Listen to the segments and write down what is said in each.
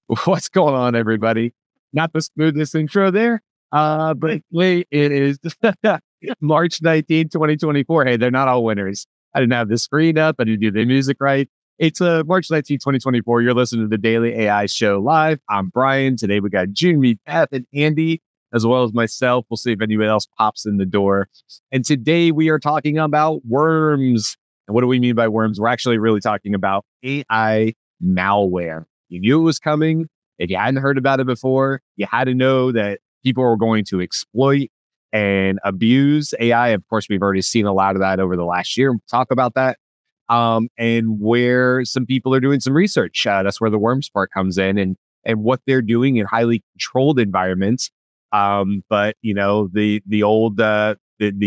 What's going on, everybody? Not the smoothest intro there, but wait, it is March 19th, 2024. Hey, they're not all winners. I didn't have the screen up. I didn't do the music right. It's March 19th, 2024. You're listening to the Daily AI Show live. I'm Brian. Today we got Jyunmi, Beth, and Andy, as well as myself. We'll see if anyone else pops in the door. And today we are talking about worms. And what do we mean by worms? We're actually really talking about AI malware. You knew it was coming. If you hadn't heard about it before, you had to know that people were going to exploit and abuse AI. Of course, we've already seen a lot of that over the last year. We'll talk about that. And where some people are doing some research. That's where the worms part comes in and what they're doing in highly controlled environments. But you know, the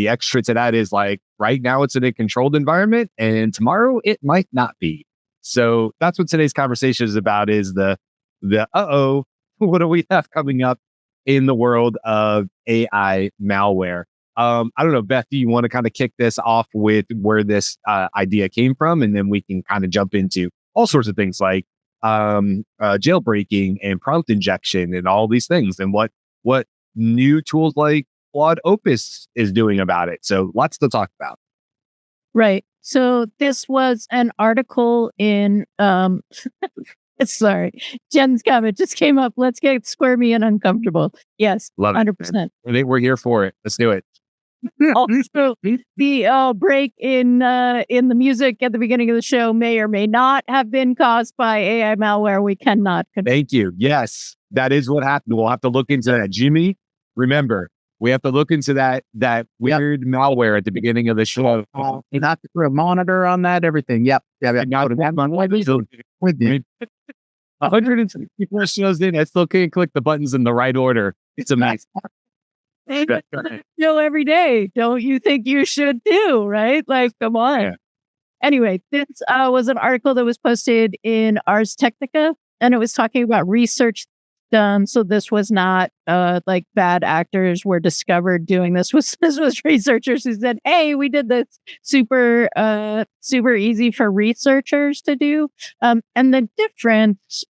extra to that is like right now it's in a controlled environment and tomorrow it might not be. So that's what today's conversation is about, is the what do we have coming up in the world of AI malware? I don't know, Beth, do you want to kind of kick this off with where this idea came from? And then we can kind of jump into all sorts of things like jailbreaking and prompt injection and all these things and what new tools like Claude Opus is doing about it. So lots to talk about. Right. So this was an article in, sorry, Jen's comment just came up. Let's get squirmy and uncomfortable. Yes, love 100%. I think we're here for it. Let's do it. Also, the break in the music at the beginning of the show may or may not have been caused by AI malware. We cannot confirm. Thank you. Yes, that is what happened. We'll have to look into that. Jimmy, remember, we have to look into that weird malware at the beginning of the show. Not through a monitor on that, everything. Yep. Now, 164 shows in, I still can't click the buttons in the right order. It's amazing. Every day, don't you think you should do, right? Like, come on. Yeah. Anyway, this was an article that was posted in Ars Technica, and it was talking about research done. So this was not like bad actors were discovered doing this. This was researchers who said, "Hey, we did this super easy for researchers to do." And the difference.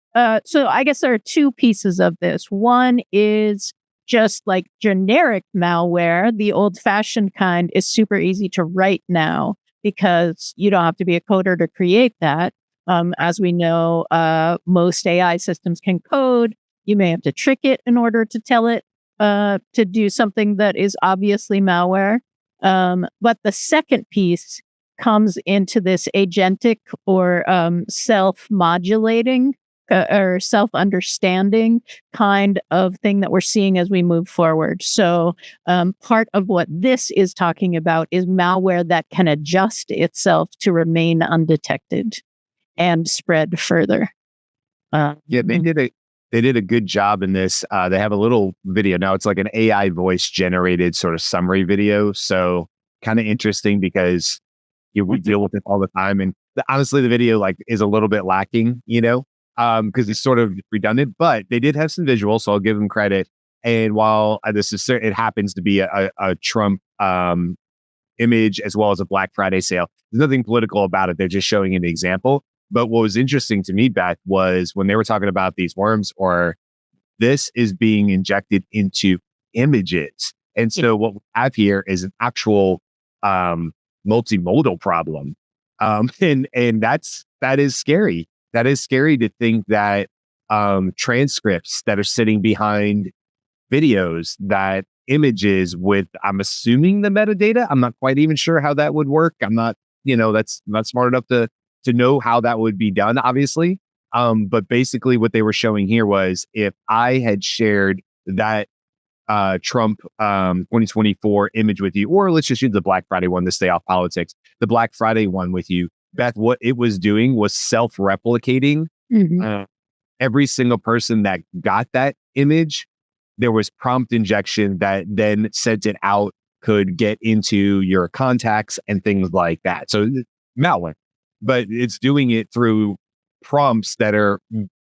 So I guess there are two pieces of this. One is just like generic malware. The old-fashioned kind is super easy to write now because you don't have to be a coder to create that. As we know, most AI systems can code. You may have to trick it in order to tell it to do something that is obviously malware. But the second piece comes into this agentic or self-modulating or self-understanding kind of thing that we're seeing as we move forward. So part of what this is talking about is malware that can adjust itself to remain undetected and spread further. They did a good job in this. They have a little video. Now it's like an AI voice generated sort of summary video. So kind of interesting because we deal with it all the time. And honestly, the video like is a little bit lacking, because it's sort of redundant, but they did have some visuals. So I'll give them credit. And while it happens to be a Trump image as well as a Black Friday sale, there's nothing political about it. They're just showing an example. But what was interesting to me, Beth, was when they were talking about these worms, or this is being injected into images. And so what we have here is an actual multimodal problem. And that is scary. That is scary to think that transcripts that are sitting behind videos, that images with, I'm assuming the metadata, I'm not quite even sure how that would work. I'm not, that's not smart enough to know how that would be done, obviously. But basically what they were showing here was if I had shared that Trump 2024 image with you, or let's just use the Black Friday one to stay off politics, the Black Friday one with you, Beth, what it was doing was self-replicating. Mm-hmm. Every single person that got that image, there was prompt injection that then sent it out, could get into your contacts and things like that. So malware. But it's doing it through prompts that are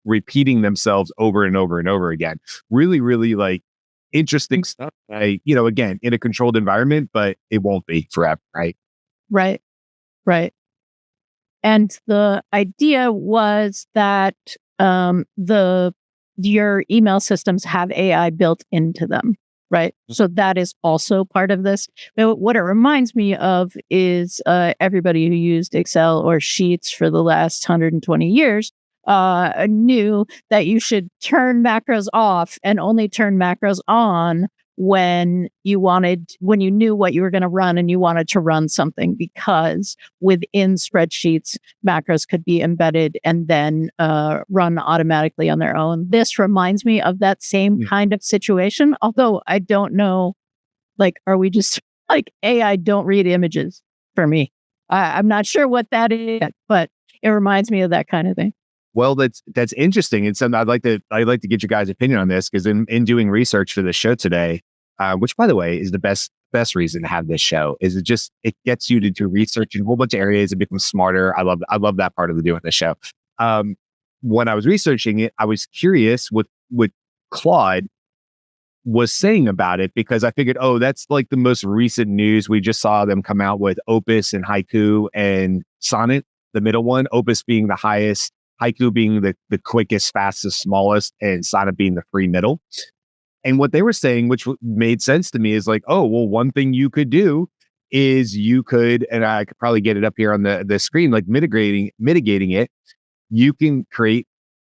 repeating themselves over and over and over again. Really, really like interesting stuff. Again, in a controlled environment, but it won't be forever, right? Right. And the idea was that the your email systems have AI built into them, right? So that is also part of this. But what it reminds me of is everybody who used Excel or Sheets for the last 120 years knew that you should turn macros off and only turn macros on when you knew what you were going to run and you wanted to run something, because within spreadsheets, macros could be embedded and then run automatically on their own. This reminds me of that same kind of situation, although I don't know, like, are we just like AI don't read images for me? I'm not sure what that is, but it reminds me of that kind of thing. Well, that's interesting. And something I'd like to get your guys' opinion on this, because in doing research for the show today, which by the way is the best reason to have this show, is it gets you to do research in a whole bunch of areas and become smarter. I love that part of doing the show. When I was researching it, I was curious what Claude was saying about it, because I figured, oh, that's like the most recent news. We just saw them come out with Opus and Haiku and Sonnet, the middle one, Opus being the highest, Haiku being the quickest, fastest, smallest, and Sonnet being the free middle. And what they were saying, which made sense to me, is like, oh, well, one thing you could do is you could, and I could probably get it up here on the screen, like mitigating it. You can create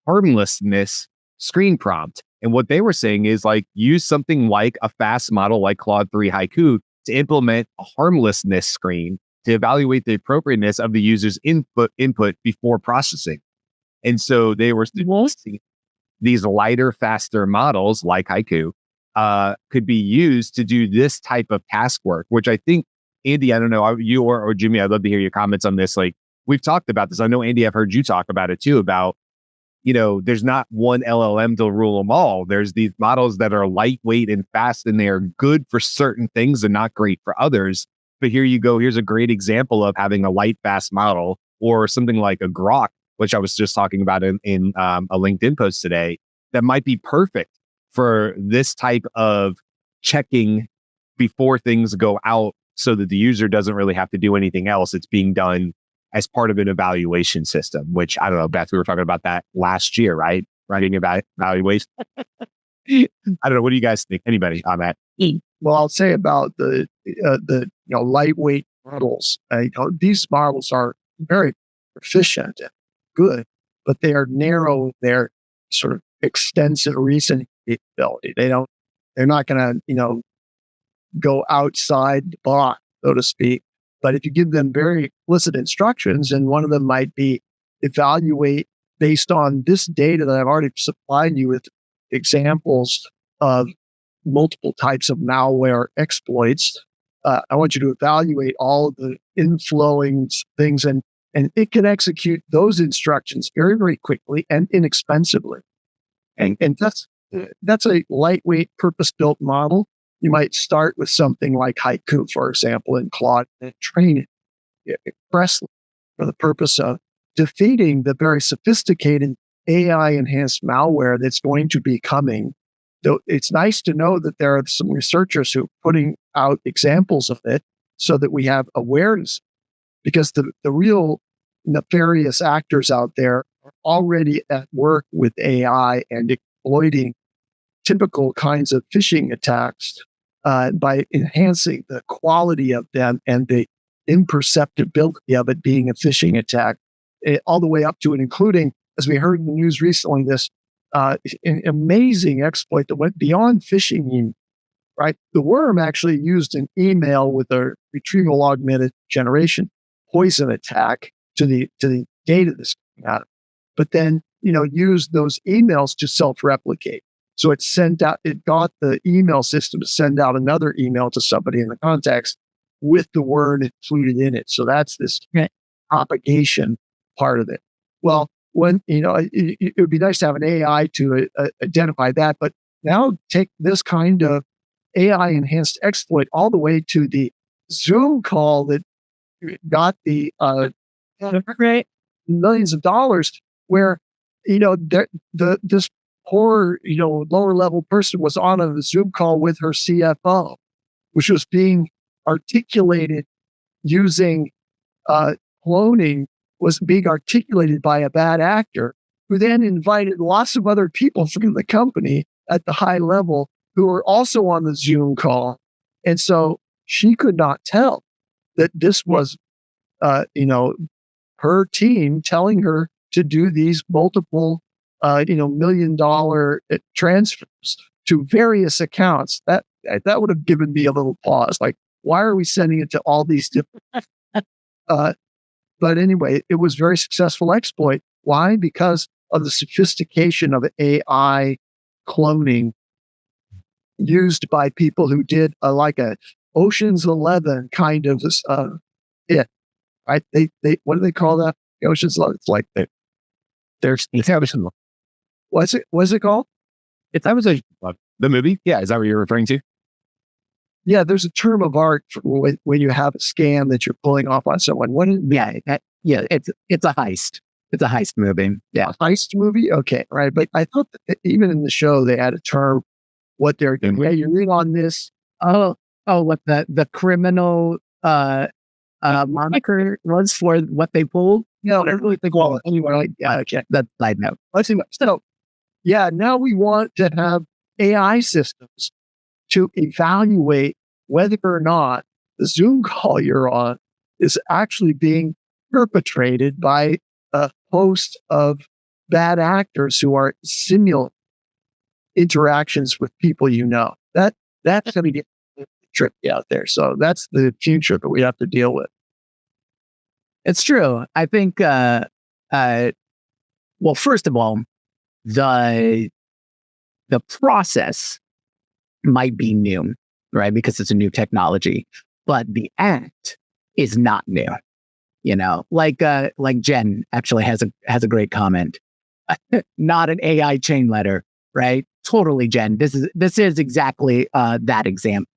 harmlessness screen prompt. And what they were saying is, like, use something like a fast model like Claude 3 Haiku to implement a harmlessness screen to evaluate the appropriateness of the user's input before processing. And so they were suggesting these lighter, faster models like Haiku could be used to do this type of task work, which I think, Andy, I don't know, you or Jimmy, I'd love to hear your comments on this. Like, we've talked about this. I know, Andy, I've heard you talk about it too, about, there's not one LLM to rule them all. There's these models that are lightweight and fast, and they are good for certain things and not great for others. But here you go. Here's a great example of having a light, fast model, or something like a Grok, which I was just talking about in a LinkedIn post today, that might be perfect for this type of checking before things go out, so that the user doesn't really have to do anything else. It's being done as part of an evaluation system, which, I don't know, Beth, we were talking about that last year, right? Writing about evaluation. I don't know. What do you guys think? Anybody on that? Well, I'll say about the lightweight models. These models are very efficient and good, but they are narrow in their sort of extensive reasoning capability. They're not going to go outside the box, so to speak. But if you give them very explicit instructions, and one of them might be evaluate based on this data that I've already supplied you with examples of multiple types of malware exploits. I want you to evaluate all the inflowing things, and it can execute those instructions very, very quickly and inexpensively. And that's a lightweight, purpose-built model. You might start with something like Haiku, for example, in Claude, and train it expressly for the purpose of defeating the very sophisticated AI-enhanced malware that's going to be coming. Though it's nice to know that there are some researchers who are putting out examples of it so that we have awareness, because the real nefarious actors out there are already at work with AI and exploiting typical kinds of phishing attacks by enhancing the quality of them and the imperceptibility of it being a phishing attack, all the way up to and including, as we heard in the news recently, this an amazing exploit that went beyond phishing. Right, the worm actually used an email with a retrieval augmented generation poison attack to the data that's coming out, but then used those emails to self-replicate. So it got the email system to send out another email to somebody in the contacts with the word included in it. So that's this propagation part of it. Well, when it would be nice to have an AI to identify that, but now take this kind of AI enhanced exploit all the way to the Zoom call that got the millions of dollars, where this poor lower level person was on a Zoom call with her CFO, which was being articulated using cloning, was being articulated by a bad actor, who then invited lots of other people from the company at the high level who were also on the Zoom call. And so she could not tell that this was, her team telling her to do these multiple, $1 million transfers to various accounts. That would have given me a little pause. Like, why are we sending it to all these different? But anyway, it was a very successful exploit. Why? Because of the sophistication of AI cloning used by people who did like a Ocean's 11 kind of it. Right? They what do they call that? Ocean's 11. It's like there's what's it called? The movie. Yeah, is that what you're referring to? Yeah, there's a term of art for when you have a scam that you're pulling off on someone. It's a heist. It's a heist movie. Yeah, a heist movie. Okay, right. But I thought that even in the show they had a term. What they're doing? Yeah, you read on this. What the criminal moniker was for what they pulled? No, I really think. Well, anyway, okay. That side note. Let's see. So, yeah, now we want to have AI systems to evaluate whether or not the Zoom call you're on is actually being perpetrated by a host of bad actors who are simulating interactions with people you know. That's going to get tricky out there. So that's the future that we have to deal with. It's true. I think, well, first of all, the process might be new, right? Because it's a new technology, but the act is not new. Like Jen actually has a great comment. Not an AI chain letter, right? Totally, Jen. This is exactly that example.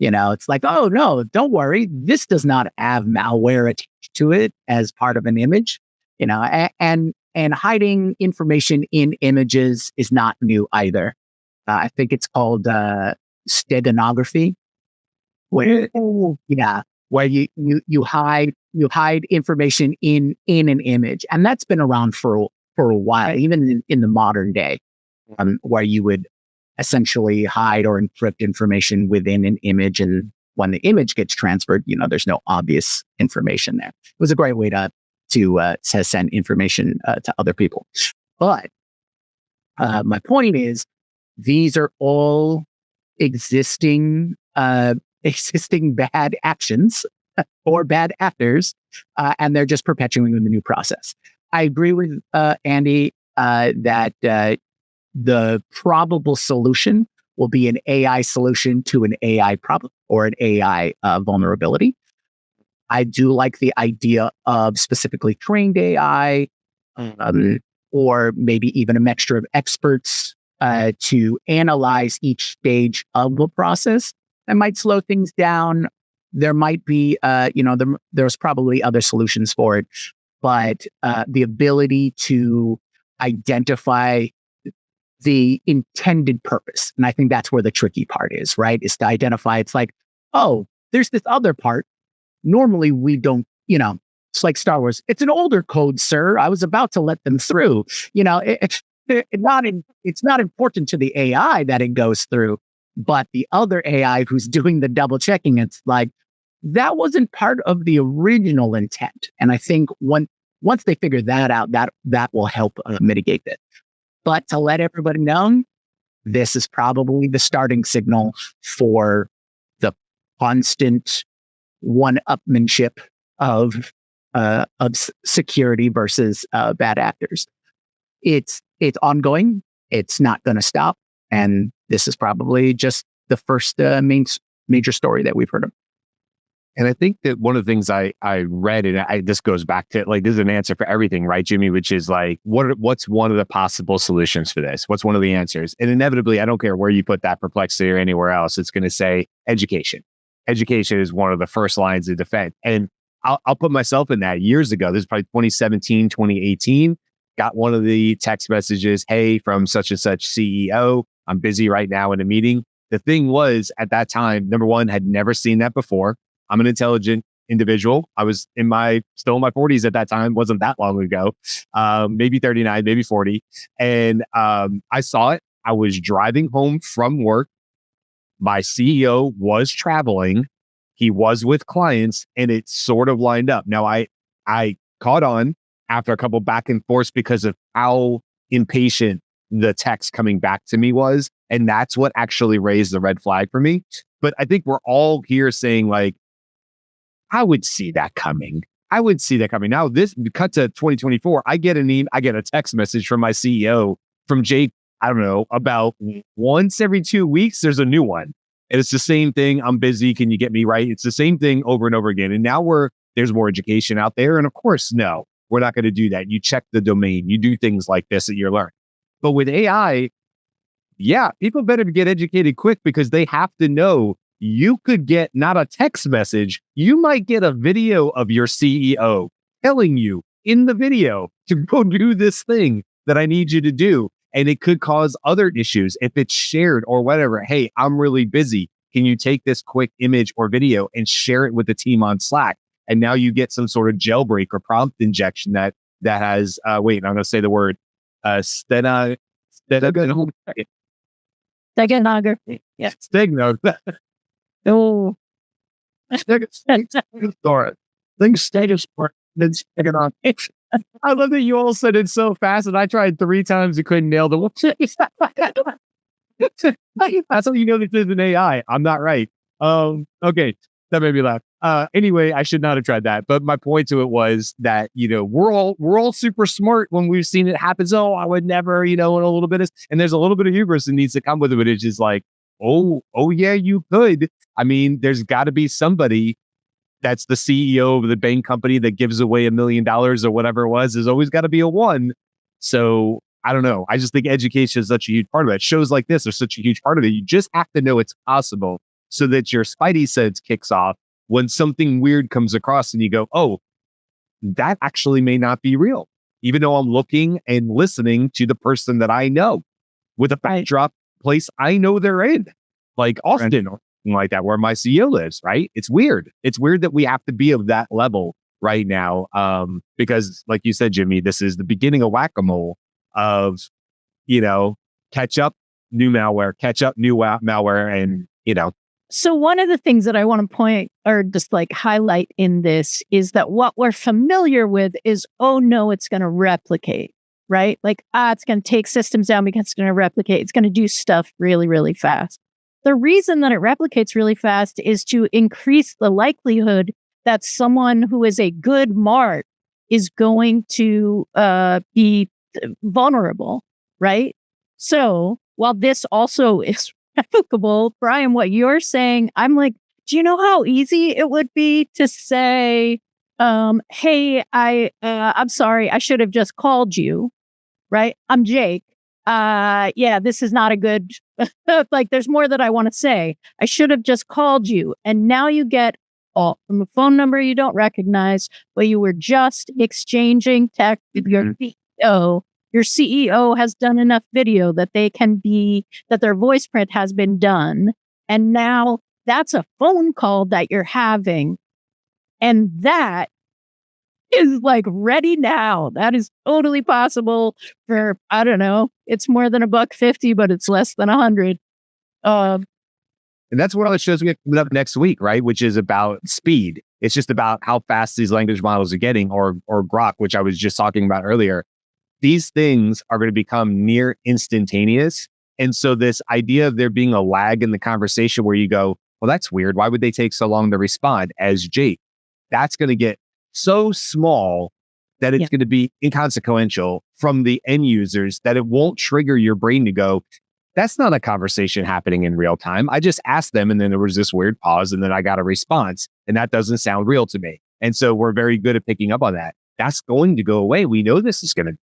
It's like, oh no, don't worry. This does not have malware attached to it as part of an image. And hiding information in images is not new either. I think it's called steganography, where you hide information in an image, and that's been around for a while, even in the modern day, where you would essentially hide or encrypt information within an image, and when the image gets transferred, there's no obvious information there. It was a great way to send information to other people. But my point is, these are all existing bad actions or bad actors, and they're just perpetuating the new process. I agree with Andy that the probable solution will be an AI solution to an AI problem or an AI vulnerability. I do like the idea of specifically trained AI, or maybe even a mixture of experts to analyze each stage of the process. That might slow things down. There might be, there's probably other solutions for it, but the ability to identify the intended purpose. And I think that's where the tricky part is, right? Is to identify, it's like, oh, there's this other part. Normally we don't, it's like Star Wars. It's an older code, sir. I was about to let them through. It's not important to the AI that it goes through, but the other AI who's doing the double checking, it's like, that wasn't part of the original intent. And I think once they figure that out, that will help mitigate it. But to let everybody know, this is probably the starting signal for the constant one-upmanship of security versus bad actors. It's ongoing. It's not going to stop. And this is probably just the first major story that we've heard of. And I think that one of the things I read, and this goes back to, like, this is an answer for everything, right, Jyunmi? Which is like, what's one of the possible solutions for this? What's one of the answers? And inevitably, I don't care where you put that Perplexity or anywhere else, it's going to say education. Education is one of the first lines of defense. And I'll put myself in that. Years ago, this is probably 2017, 2018, got one of the text messages, hey, from such and such CEO, I'm busy right now in a meeting. The thing was, at that time, number one, had never seen that before. I'm an intelligent individual. I was still in my 40s at that time. Wasn't that long ago. Maybe 39, maybe 40. And I saw it. I was driving home from work. My CEO was traveling. He was with clients, and it sort of lined up. Now, I caught on after a couple back and forths because of how impatient the text coming back to me was. And that's what actually raised the red flag for me. But I think we're all here saying, like, I would see that coming. I would see that coming. Now, this cut to 2024, I get a text message from my CEO, from Jake, I don't know, about once every 2 weeks, there's a new one. And it's the same thing. I'm busy. Can you get me right? It's the same thing over and over again. And now there's more education out there. And of course, no, we're not going to do that. You check the domain. You do things like this that you're learning. But with AI, yeah, people better get educated quick, because they have to know you could get not a text message. You might get a video of your CEO telling you in the video to go do this thing that I need you to do. And it could cause other issues if it's shared or whatever. Hey, I'm really busy. Can you take this quick image or video and share it with the team on Slack? And now you get some sort of jailbreak or prompt injection that has, I'm going to say the word, steganography. Yeah. Stegno. Oh. Think status part. It's steganography. I love that you all said it so fast, and I tried 3 times and couldn't nail the word. That's how you know this is an AI. I'm not right. Okay, that made me laugh. Anyway, I should not have tried that. But my point to it was that, we're all super smart when we've seen it happen. So I would never, and a little bit and there's a little bit of hubris that needs to come with it. But it's just like, oh yeah, you could. I mean, there's got to be somebody that's the CEO of the bank company that gives away $1 million or whatever it was. There's always got to be a one. So I don't know. I just think education is such a huge part of it. Shows like this are such a huge part of it. You just have to know it's possible, so that your spidey sense kicks off when something weird comes across and you go, oh, that actually may not be real. Even though I'm looking and listening to the person that I know with a backdrop place I know they're in, like Austin or like that, where my CEO lives, right? It's weird. It's weird that we have to be of that level right now. Because like you said, Jyunmi, this is the beginning of whack-a-mole of, catch up, new malware, catch up, new malware. And, So one of the things that I want to point or just like highlight in this is that what we're familiar with is, oh no, it's going to replicate, right? Like, it's going to take systems down because it's going to replicate. It's going to do stuff really, really fast. The reason that it replicates really fast is to increase the likelihood that someone who is a good Mart is going to be vulnerable, right? So while this also is replicable, Brian, what you're saying, I'm like, do you know how easy it would be to say, hey, I'm sorry, I should have just called you, right? I'm Jake. Yeah, this is not a good, like, there's more that I want to say. I should have just called you. And now you get from a phone number you don't recognize, but you were just exchanging text with your CEO. Your CEO has done enough video that that their voice print has been done. And now that's a phone call that you're having. And that is like ready now. That is totally possible for, I don't know, it's more than $150, but it's less than 100. And that's what all the shows we get coming up next week, right? Which is about speed. It's just about how fast these language models are getting, or Grok, which I was just talking about earlier. These things are going to become near instantaneous. And so this idea of there being a lag in the conversation where you go, well, that's weird. Why would they take so long to respond as Jake? That's going to get so small that it's going to be inconsequential from the end users that it won't trigger your brain to go, that's not a conversation happening in real time. I just asked them and then there was this weird pause and then I got a response and that doesn't sound real to me. And so we're very good at picking up on that. That's going to go away. We know this is going to,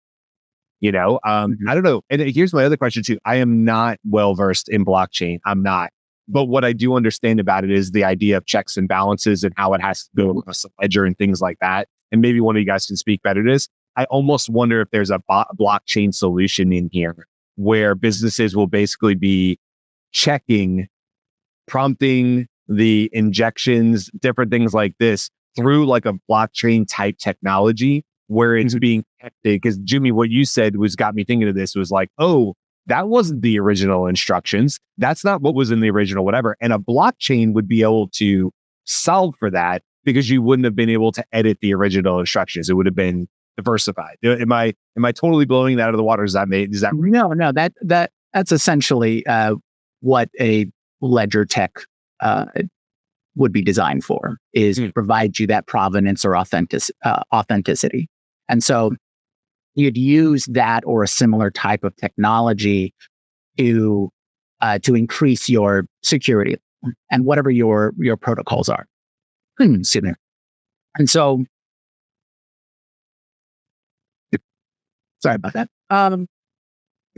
I don't know. And here's my other question too. I am not well-versed in blockchain. I'm not. But what I do understand about it is the idea of checks and balances and how it has to go across the ledger and things like that. And maybe one of you guys can speak better to this. I almost wonder if there's a blockchain solution in here where businesses will basically be checking, prompting the injections, different things like this through like a blockchain type technology where it's being protected. Because Jimmy, what you said got me thinking of this was like, oh, that wasn't the original instructions. That's not what was in the original whatever. And a blockchain would be able to solve for that because you wouldn't have been able to edit the original instructions. It would have been diversified. Am I totally blowing that out of the water? Is that No, that's essentially what a ledger tech would be designed for, is provide you that provenance or authenticity. And so you'd use that or a similar type of technology to increase your security and whatever your protocols are. Excuse me. And so, sorry about that.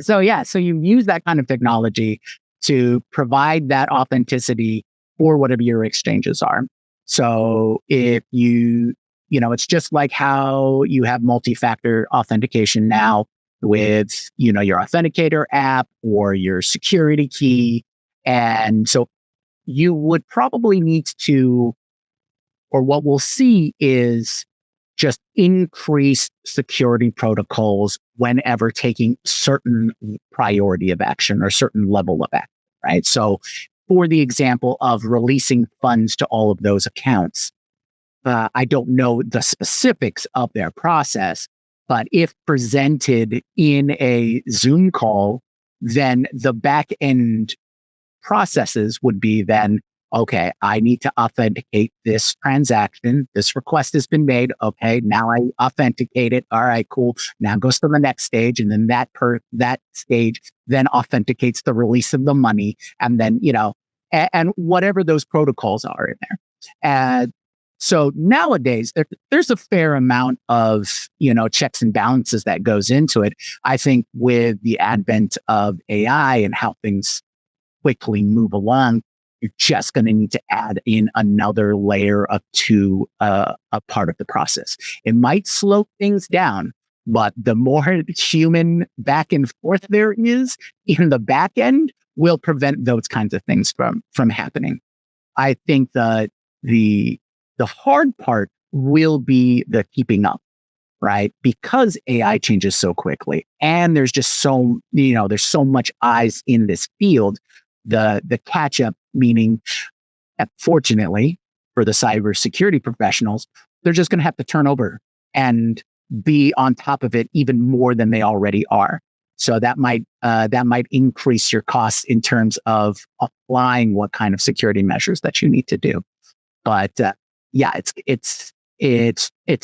So you use that kind of technology to provide that authenticity for whatever your exchanges are. So if it's just like how you have multi-factor authentication now with, your authenticator app or your security key. And so you would probably need to, or what we'll see is just increased security protocols whenever taking certain priority of action or certain level of action, right? So for the example of releasing funds to all of those accounts, I don't know the specifics of their process, but if presented in a Zoom call, then the back end processes would be then, okay, I need to authenticate this transaction. This request has been made. Okay, now I authenticate it. All right, cool. Now it goes to the next stage. And then that stage then authenticates the release of the money. And then, and whatever those protocols are in there. So nowadays, there's a fair amount of, checks and balances that goes into it. I think with the advent of AI and how things quickly move along, you're just going to need to add in another layer to a part of the process. It might slow things down, but the more human back and forth there is in the back end will prevent those kinds of things from happening. I think the hard part will be the keeping up, right? Because AI changes so quickly and there's just there's so much eyes in this field. The catch up, meaning, fortunately for the cybersecurity professionals, they're just going to have to turn over and be on top of it even more than they already are. So that might increase your costs in terms of applying what kind of security measures that you need to do. But it's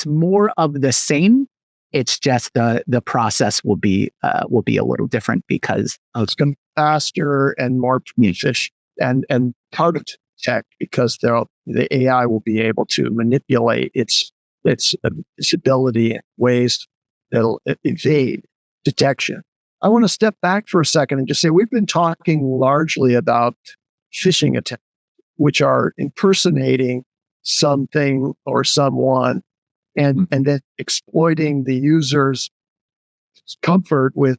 more of the same. It's just the process will be a little different because it's going to be faster and more efficient and harder to detect because the AI will be able to manipulate its ability in ways that'll evade detection. I want to step back for a second and just say we've been talking largely about phishing attacks, which are impersonating something or someone and then exploiting the user's comfort with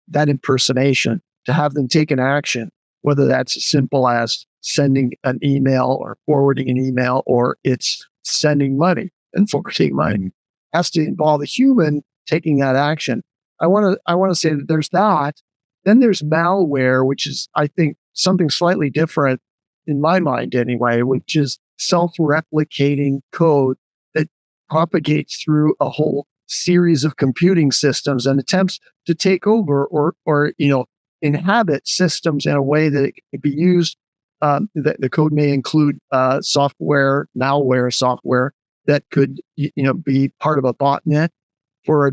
that impersonation to have them take an action, whether that's as simple as sending an email or forwarding an email, or it's sending money and forwarding money. It has to involve a human taking that action. I want to say that there's that. Then there's malware, which is, I think, something slightly different in my mind anyway, which is self-replicating code that propagates through a whole series of computing systems and attempts to take over or inhabit systems in a way that it can be used. The code may include malware software that could be part of a botnet for a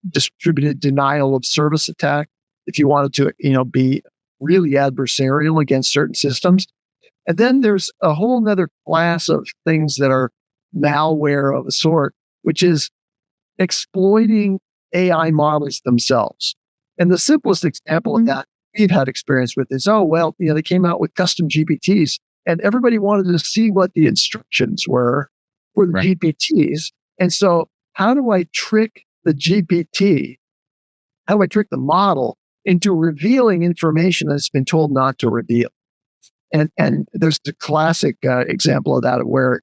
distributed denial of service attack. If you wanted to be really adversarial against certain systems. And then there's a whole other class of things that are malware of a sort, which is exploiting AI models themselves. And the simplest example of that we've had experience with is, they came out with custom GPTs and everybody wanted to see what the instructions were for the GPTs. And so how do I trick the GPT? How do I trick the model into revealing information that's been told not to reveal? And there's the classic example of that where,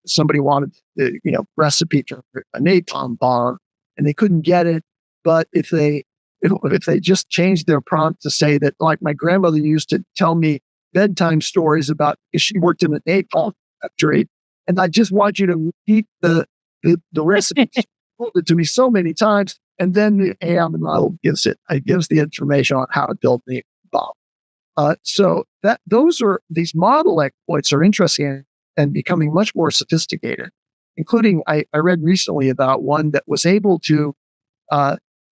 somebody wanted the, recipe for a napalm bomb and they couldn't get it. But if they just changed their prompt to say that, like, my grandmother used to tell me bedtime stories about, she worked in a napalm factory, and I just want you to repeat the recipe. She told it to me so many times, and then the AI model gives the information on how to build the bomb. So these model exploits are interesting and becoming much more sophisticated, including I read recently about one that was able to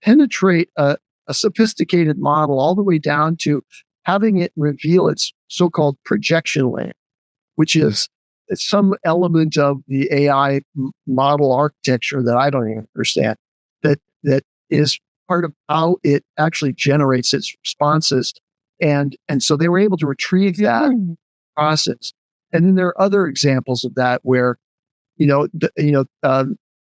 penetrate a sophisticated model all the way down to having it reveal its so-called projection layer, which is some element of the AI model architecture that I don't even understand, that is part of how it actually generates its responses. And so they were able to retrieve that process. And then there are other examples of that where,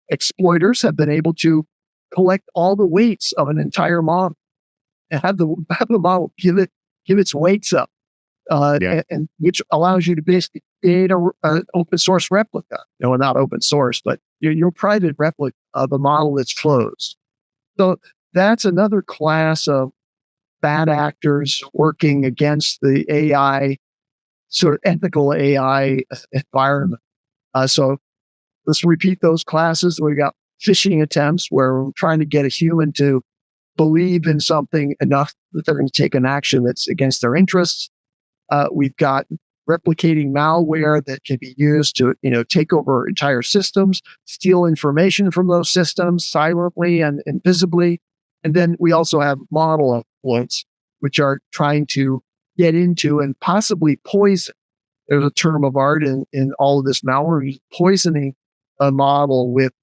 exploiters have been able to collect all the weights of an entire model and have the model give its weights up, and which allows you to basically create an open source replica. No, not open source, but your private replica of a model that's closed. So that's another class of bad actors working against the AI, sort of ethical AI environment. So let's repeat those classes. We got phishing attempts where we're trying to get a human to believe in something enough that they're going to take an action that's against their interests. We've got replicating malware that can be used to, take over entire systems, steal information from those systems silently and invisibly. And then we also have model exploits, which are trying to get into and possibly poison. There's a term of art in all of this malware, poisoning a model with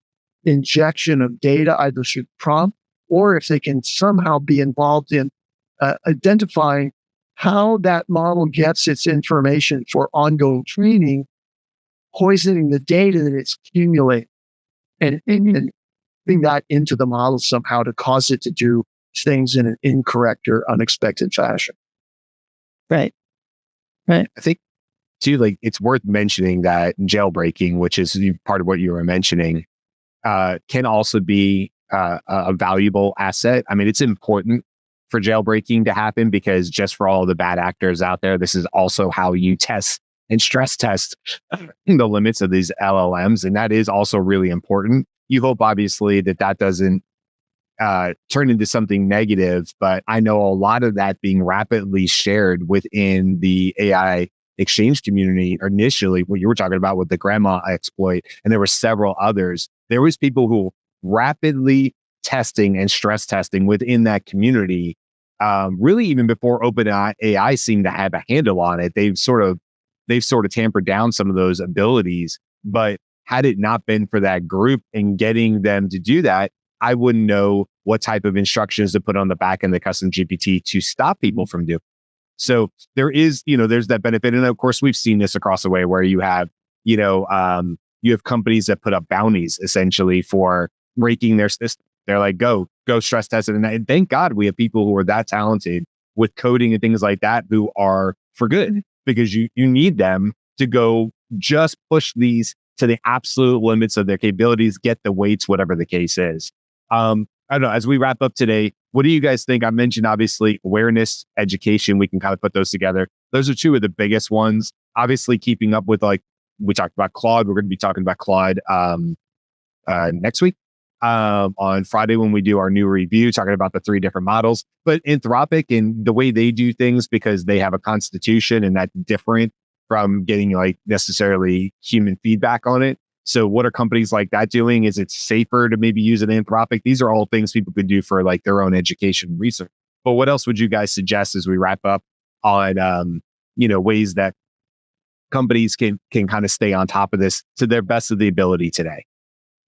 injection of data, either through prompt, or if they can somehow be involved in identifying how that model gets its information for ongoing training, poisoning the data that it's accumulating, and putting that into the model somehow to cause it to do things in an incorrect or unexpected fashion. Right. I think, too, like, it's worth mentioning that jailbreaking, which is part of what you were mentioning, can also be a valuable asset. I mean, it's important for jailbreaking to happen because just for all the bad actors out there, this is also how you test and stress test the limits of these LLMs. And that is also really important. You hope, obviously, that doesn't turn into something negative. But I know a lot of that being rapidly shared within the AI exchange community. Initially, what you were talking about with the grandma exploit, and there were several others. There was people who rapidly testing and stress testing within that community. Really, even before OpenAI seemed to have a handle on it, they've sort of tampered down some of those abilities. But had it not been for that group and getting them to do that, I wouldn't know what type of instructions to put on the back end of the custom GPT to stop people from doing. So there is, there's that benefit. And of course, we've seen this across the way where you have, you have companies that put up bounties essentially for breaking their system. They're like, go stress test it. And thank God we have people who are that talented with coding and things like that who are for good, because you need them to go just push these to the absolute limits of their capabilities, get the weights, whatever the case is. I don't know, as we wrap up today, what do you guys think? I mentioned, obviously, awareness, education. We can kind of put those together. Those are two of the biggest ones. Obviously, keeping up with, like, we talked about Claude. We're going to be talking about Claude next week on Friday when we do our new review, talking about the 3 different models. But Anthropic and the way they do things, because they have a constitution and that's different from getting, like, necessarily human feedback on it. So what are companies like that doing? Is it safer to maybe use an Anthropic? These are all things people could do for, like, their own education research. But what else would you guys suggest as we wrap up on, ways that companies can kind of stay on top of this to their best of the ability today?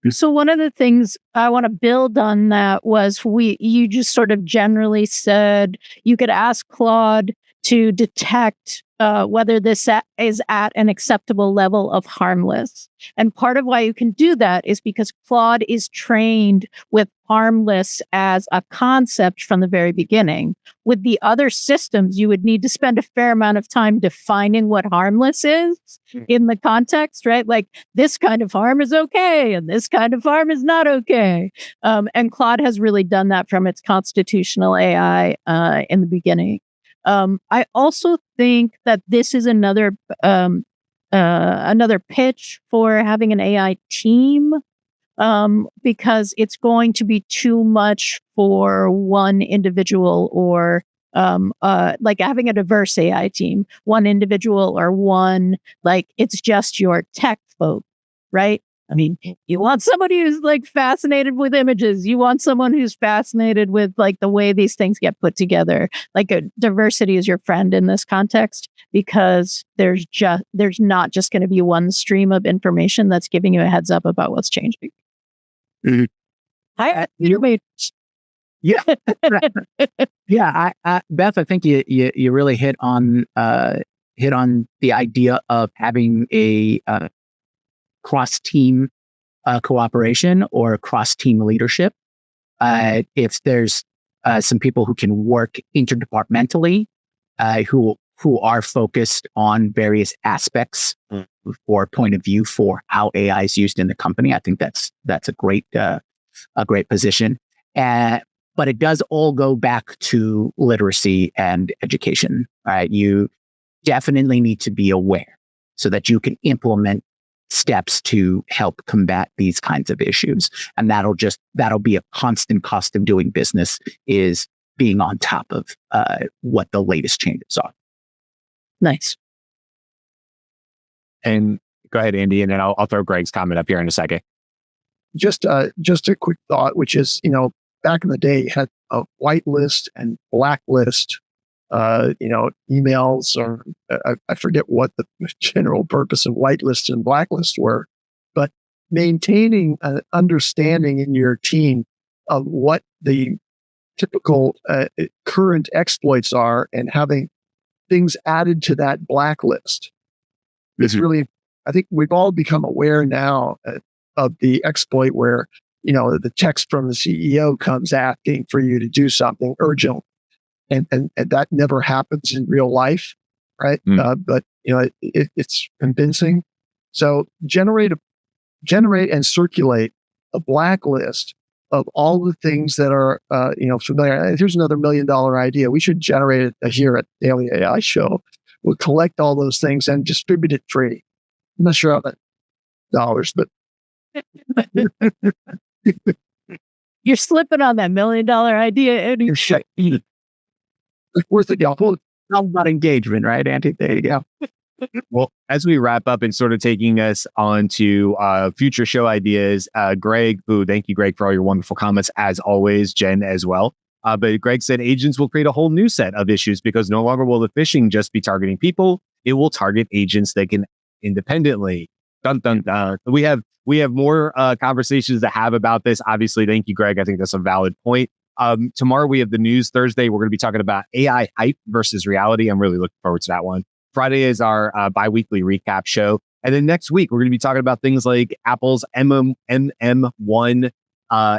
So one of the things I want to build on that was you just sort of generally said you could ask Claude to detect whether this is at an acceptable level of harmless. And part of why you can do that is because Claude is trained with harmless as a concept from the very beginning. With the other systems, you would need to spend a fair amount of time defining what harmless is in the context, right? Like this kind of harm is okay and this kind of harm is not okay. And Claude has really done that from its constitutional AI in the beginning. I also think that this is another pitch for having an AI team, because it's going to be too much for one individual, or like having a diverse AI team, one individual or one, like it's just your tech folk, right? I mean, you want somebody who's like fascinated with images. You want someone who's fascinated with like the way these things get put together. Like diversity is your friend in this context, because there's not just going to be one stream of information that's giving you a heads up about what's changing. Mhm. You made Yeah, yeah. Beth, I think you really hit on the idea of having a cross-team cooperation or cross-team leadership. If there's some people who can work interdepartmentally, who are focused on various aspects or point of view for how AI is used in the company, I think that's a great position. But it does all go back to literacy and education. Right? You definitely need to be aware so that you can implement steps to help combat these kinds of issues. And that'll be a constant cost of doing business, is being on top of what the latest changes are. Nice. And go ahead, Andy, and then I'll throw Greg's comment up here in a second. Just a quick thought, which is, back in the day, you had a whitelist and blacklist, emails, or I forget what the general purpose of whitelist and blacklist were, but maintaining an understanding in your team of what the typical current exploits are and having things added to that blacklist. It's really, I think we've all become aware now of the exploit where, the text from the CEO comes asking for you to do something urgent. And that never happens in real life, right? But it's convincing. So generate and circulate a blacklist of all the things that are familiar. Here's another $1 million idea. We should generate it here at Daily AI Show. We'll collect all those things and distribute it free. I'm not sure how that dollars, but you're slipping on that $1 million idea, Eddie. it's worth it. Y'all. All about engagement, right, Andy? There you go. Well, as we wrap up and sort of taking us on to future show ideas, Greg, thank you, Greg, for all your wonderful comments, as always, Jen as well. But Greg said agents will create a whole new set of issues, because no longer will the phishing just be targeting people. It will target agents that can independently. Dun, dun, dun. We have more conversations to have about this. Obviously, thank you, Greg. I think that's a valid point. Tomorrow we have the news. Thursday, we're going to be talking about AI hype versus reality. I'm really looking forward to that one. Friday is our bi-weekly recap show. And then next week, we're going to be talking about things like Apple's MM1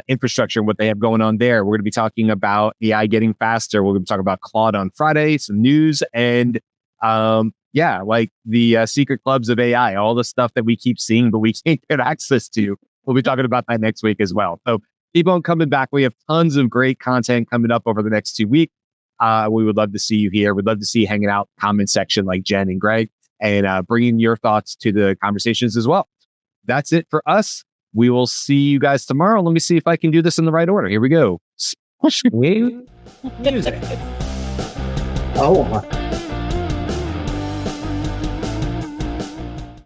infrastructure and what they have going on there. We're going to be talking about AI getting faster. We're going to be talking about Claude on Friday, some news, and like the secret clubs of AI, all the stuff that we keep seeing, but we can't get access to. We'll be talking about that next week as well. So keep on coming back. We have tons of great content coming up over the next 2 weeks. We would love to see you here. We'd love to see you hanging out comment section like Jen and Greg, and bringing your thoughts to the conversations as well. That's it for us. We will see you guys tomorrow. Let me see if I can do this in the right order. Here we go. Music. Oh.